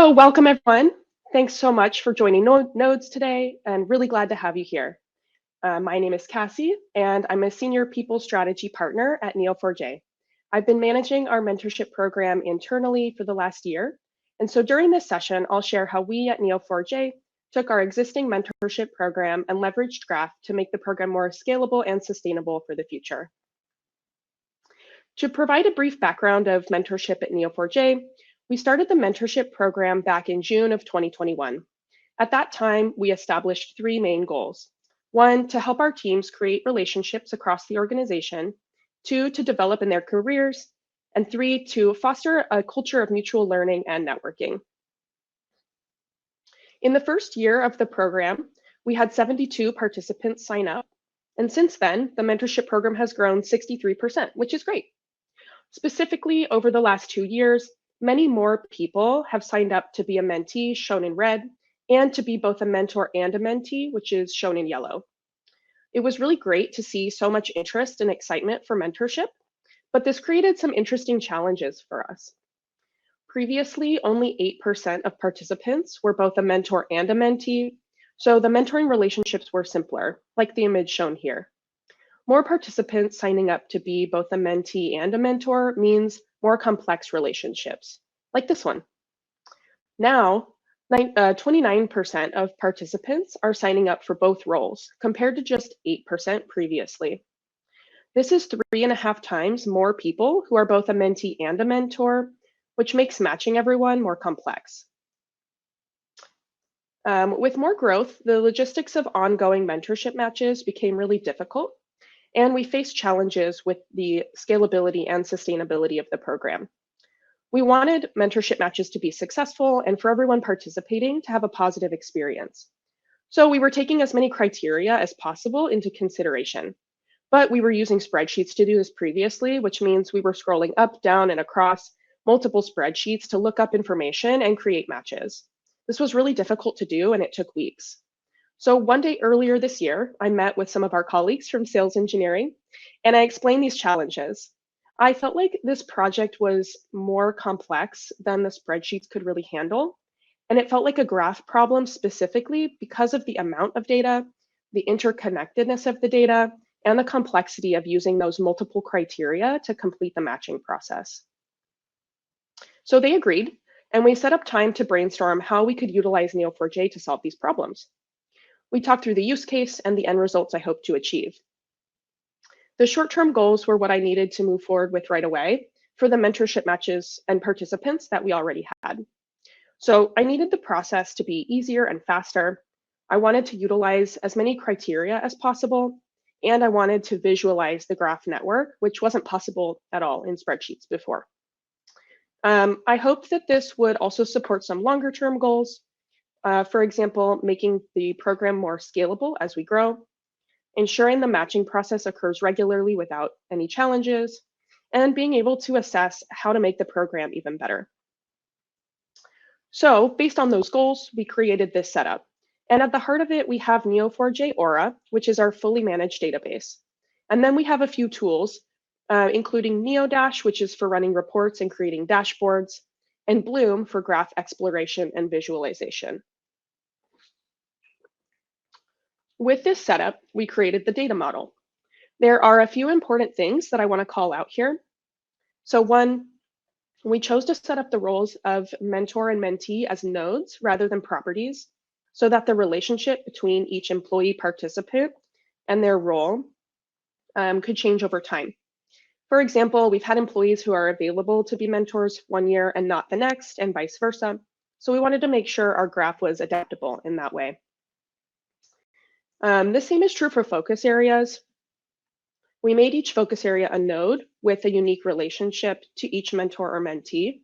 So welcome everyone. Thanks so much for joining Nodes today and really glad to have you here. My name is Cassie and I'm a senior people strategy partner at Neo4j. I've been managing our mentorship program internally for the last year. And so during this session, I'll share how we at Neo4j took our existing mentorship program and leveraged Graph to make the program more scalable and sustainable for the future. To provide a brief background of mentorship at Neo4j, we started the mentorship program back in June of 2021. At that time, we established three main goals. One, to help our teams create relationships across the organization. Two, to develop in their careers. And three, to foster a culture of mutual learning and networking. In the first year of the program, we had 72 participants sign up. And since then, the mentorship program has grown 63%, which is great. Specifically, over the last 2 years, many more people have signed up to be a mentee, shown in red, and to be both a mentor and a mentee, which is shown in yellow. It was really great to see so much interest and excitement for mentorship, but this created some interesting challenges for us. Previously, only 8% of participants were both a mentor and a mentee, so the mentoring relationships were simpler, like the image shown here. More participants signing up to be both a mentee and a mentor means more complex relationships, like this one. Now, 29% of participants are signing up for both roles, compared to just 8% previously. This is 3.5 times more people who are both a mentee and a mentor, which makes matching everyone more complex. With more growth, the logistics of ongoing mentorship matches became really difficult, and we faced challenges with the scalability and sustainability of the program. We wanted mentorship matches to be successful and for everyone participating to have a positive experience. So we were taking as many criteria as possible into consideration, but we were using spreadsheets to do this previously, which means we were scrolling up, down, and across multiple spreadsheets to look up information and create matches. This was really difficult to do and it took weeks. So one day earlier this year, I met with some of our colleagues from sales engineering, and I explained these challenges. I felt like this project was more complex than the spreadsheets could really handle, and it felt like a graph problem specifically because of the amount of data, the interconnectedness of the data, and the complexity of using those multiple criteria to complete the matching process. So they agreed, and we set up time to brainstorm how we could utilize Neo4j to solve these problems. We talked through the use case and the end results I hope to achieve. The short-term goals were what I needed to move forward with right away for the mentorship matches and participants that we already had. So I needed the process to be easier and faster. I wanted to utilize as many criteria as possible, and I wanted to visualize the graph network, which wasn't possible at all in spreadsheets before. I hoped that this would also support some longer-term goals. For example, making the program more scalable as we grow, ensuring the matching process occurs regularly without any challenges, and being able to assess how to make the program even better. So based on those goals, we created this setup. And at the heart of it, we have Neo4j Aura, which is our fully managed database. And then we have a few tools, including NeoDash, which is for running reports and creating dashboards, and Bloom for graph exploration and visualization. With this setup, we created the data model. There are a few important things that I want to call out here. So one, we chose to set up the roles of mentor and mentee as nodes rather than properties, so that the relationship between each employee participant and their role could change over time. For example, we've had employees who are available to be mentors one year and not the next, and vice versa. So we wanted to make sure our graph was adaptable in that way. The same is true for focus areas. We made each focus area a node with a unique relationship to each mentor or mentee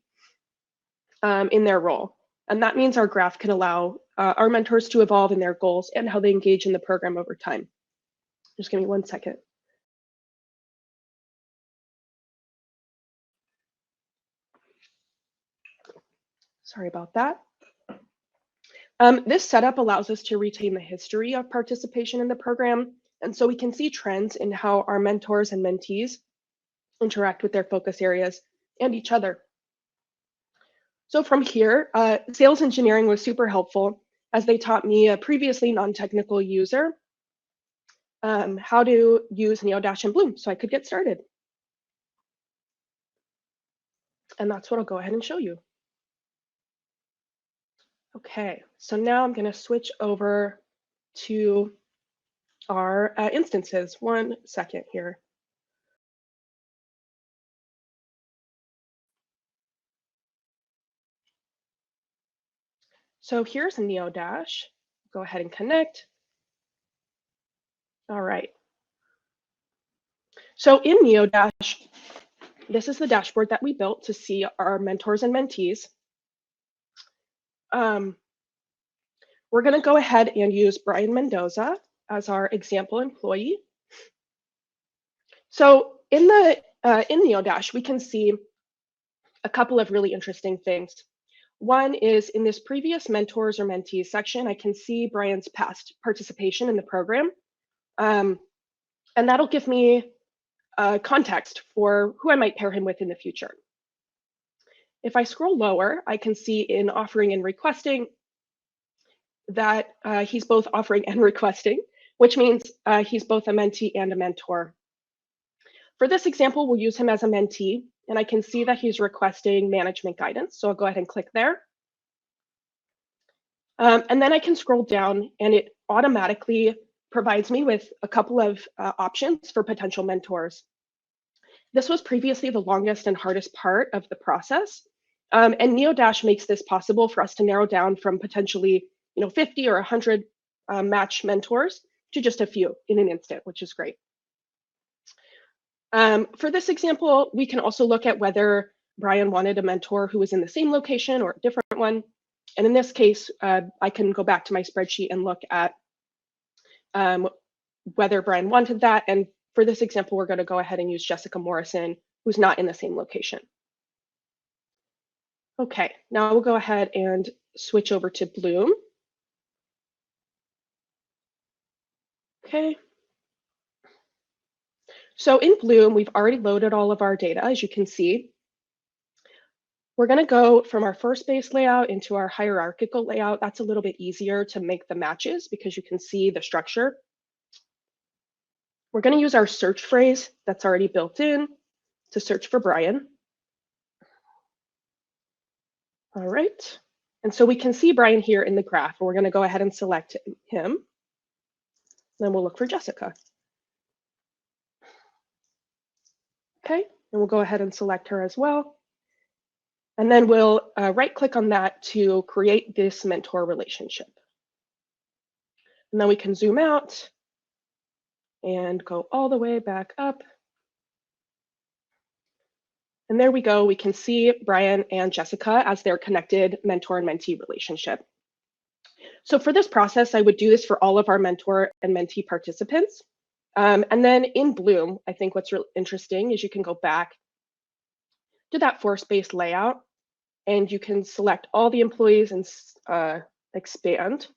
in their role. And that means our graph can allow our mentors to evolve in their goals and how they engage in the program over time. Just give me 1 second. Sorry about that. This setup allows us to retain the history of participation in the program, and so we can see trends in how our mentors and mentees interact with their focus areas and each other. So from here, sales engineering was super helpful as they taught me, a previously non-technical user, how to use Neodash and Bloom so I could get started. And that's what I'll go ahead and show you. Okay, so now I'm going to switch over to our instances. 1 second here. So here's Neodash. Go ahead and connect. All right. So in Neodash, this is the dashboard that we built to see our mentors and mentees. We're going to go ahead and use Brian Mendoza as our example employee. So in Neodash, we can see a couple of really interesting things. One is in this previous mentors or mentees section, I can see Brian's past participation in the program. And that'll give me context for who I might pair him with in the future. If I scroll lower, I can see in offering and requesting that he's both offering and requesting, which means he's both a mentee and a mentor. For this example, we'll use him as a mentee, and I can see that he's requesting management guidance. So I'll go ahead and click there. And then I can scroll down and it automatically provides me with a couple of options for potential mentors. This was previously the longest and hardest part of the process. And Neodash makes this possible for us to narrow down from potentially 50 or 100 match mentors to just a few in an instant, which is great. For this example, we can also look at whether Brian wanted a mentor who was in the same location or a different one. And in this case, I can go back to my spreadsheet and look at whether Brian wanted that. And for this example, we're going to go ahead and use Jessica Morrison, who's not in the same location. Okay, now we'll go ahead and switch over to Bloom. Okay. So in Bloom, we've already loaded all of our data, as you can see. We're going to go from our first base layout into our hierarchical layout. That's a little bit easier to make the matches because you can see the structure. We're going to use our search phrase that's already built in to search for Brian. All right. And so we can see Brian here in the graph. We're going to go ahead and select him. Then we'll look for Jessica. Okay, and we'll go ahead and select her as well. And then we'll right-click on that to create this mentor relationship. And then we can zoom out and go all the way back up. And there we go. We can see Brian and Jessica as their connected mentor and mentee relationship. So for this process, I would do this for all of our mentor and mentee participants. And then in Bloom, I think what's really interesting is you can go back to that force-based layout and you can select all the employees and expand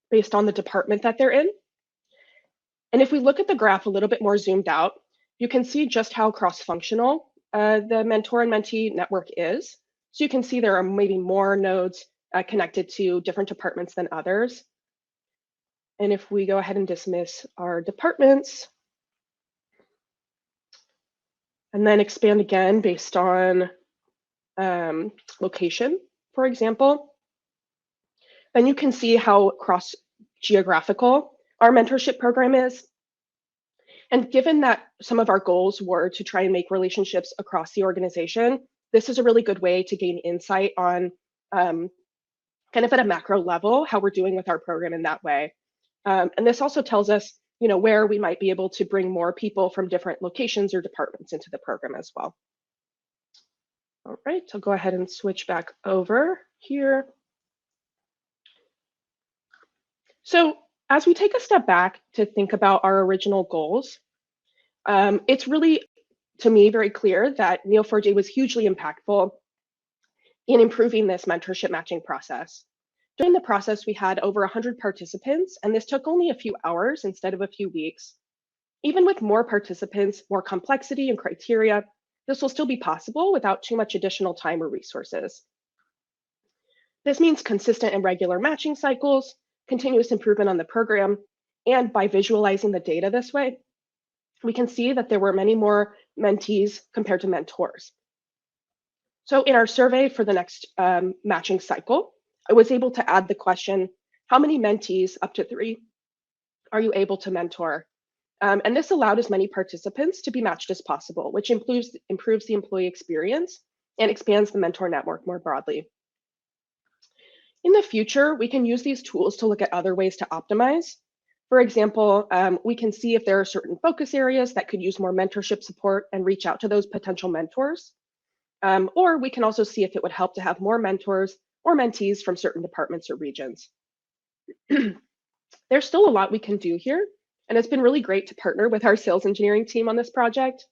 based on the department that they're in. And if we look at the graph a little bit more zoomed out, you can see just how cross-functional the mentor and mentee network is. So you can see there are maybe more nodes connected to different departments than others. And if we go ahead and dismiss our departments, and then expand again based on location, for example, then you can see how cross-geographical our mentorship program is. And given that some of our goals were to try and make relationships across the organization, this is a really good way to gain insight on kind of at a macro level, how we're doing with our program in that way. And this also tells us, where we might be able to bring more people from different locations or departments into the program as well. All right, I'll go ahead and switch back over here. So as we take a step back to think about our original goals, it's really, to me, very clear that Neo4j was hugely impactful in improving this mentorship matching process. During the process, we had over 100 participants, and this took only a few hours instead of a few weeks. Even with more participants, more complexity and criteria, this will still be possible without too much additional time or resources. This means consistent and regular matching cycles, continuous improvement on the program, and by visualizing the data this way, we can see that there were many more mentees compared to mentors. So in our survey for the next matching cycle, I was able to add the question, how many mentees, up to 3, are you able to mentor? And this allowed as many participants to be matched as possible, which improves the employee experience and expands the mentor network more broadly. In the future, we can use these tools to look at other ways to optimize. For example, we can see if there are certain focus areas that could use more mentorship support and reach out to those potential mentors. Or we can also see if it would help to have more mentors or mentees from certain departments or regions. There's still a lot we can do here, and it's been really great to partner with our sales engineering team on this project.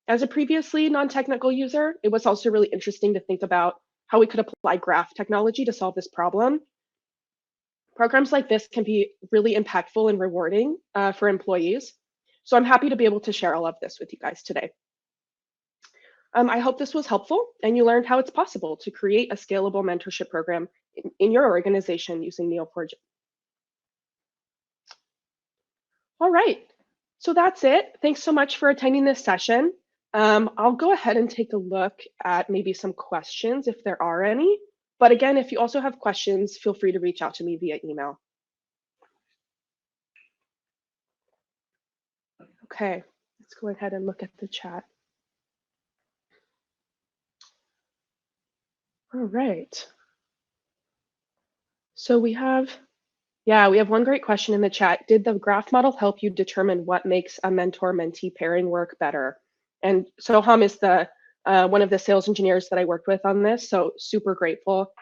As a previously non-technical user, it was also really interesting to think about how we could apply graph technology to solve this problem. Programs like this can be really impactful and rewarding for employees. So I'm happy to be able to share all of this with you guys today. I hope this was helpful and you learned how it's possible to create a scalable mentorship program in your organization using Neo4j. All right, so that's it. Thanks so much for attending this session. I'll go ahead and take a look at maybe some questions if there are any. But again, if you also have questions, feel free to reach out to me via email. Okay, let's go ahead and look at the chat. All right. So we have one great question in the chat. Did the graph model help you determine what makes a mentor-mentee pairing work better? And Soham is the one of the sales engineers that I worked with on this, so super grateful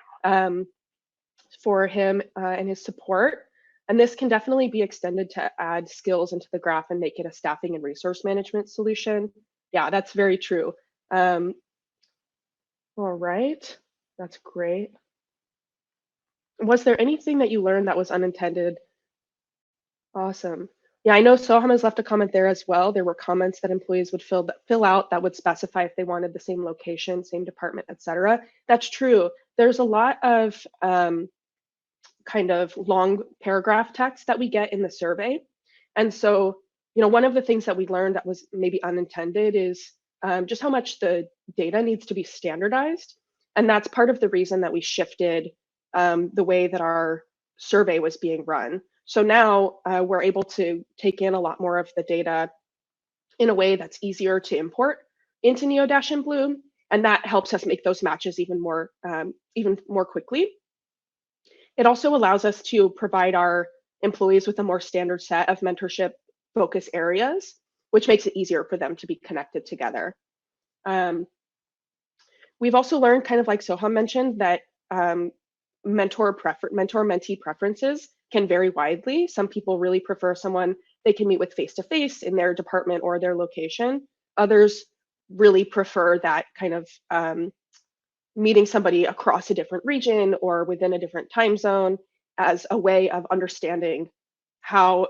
for him and his support. And this can definitely be extended to add skills into the graph and make it a staffing and resource management solution. Yeah, that's very true. All right, that's great. Was there anything that you learned that was unintended? Awesome. Yeah, I know Soham has left a comment there as well. There were comments that employees would fill out that would specify if they wanted the same location, same department, etc. That's true. There's a lot of kind of long paragraph text that we get in the survey. And so, one of the things that we learned that was maybe unintended is just how much the data needs to be standardized. And that's part of the reason that we shifted the way that our survey was being run. So now we're able to take in a lot more of the data in a way that's easier to import into Neodash and Bloom, and that helps us make those matches even more quickly. It also allows us to provide our employees with a more standard set of mentorship focus areas, which makes it easier for them to be connected together. We've also learned, kind of like Soham mentioned, that mentor-mentee preferences can vary widely. Some people really prefer someone they can meet with face-to-face in their department or their location. Others really prefer that kind of meeting somebody across a different region or within a different time zone as a way of understanding how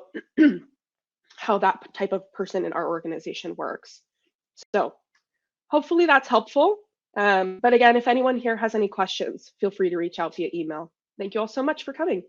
how that type of person in our organization works. So hopefully that's helpful. But again, if anyone here has any questions, feel free to reach out via email. Thank you all so much for coming.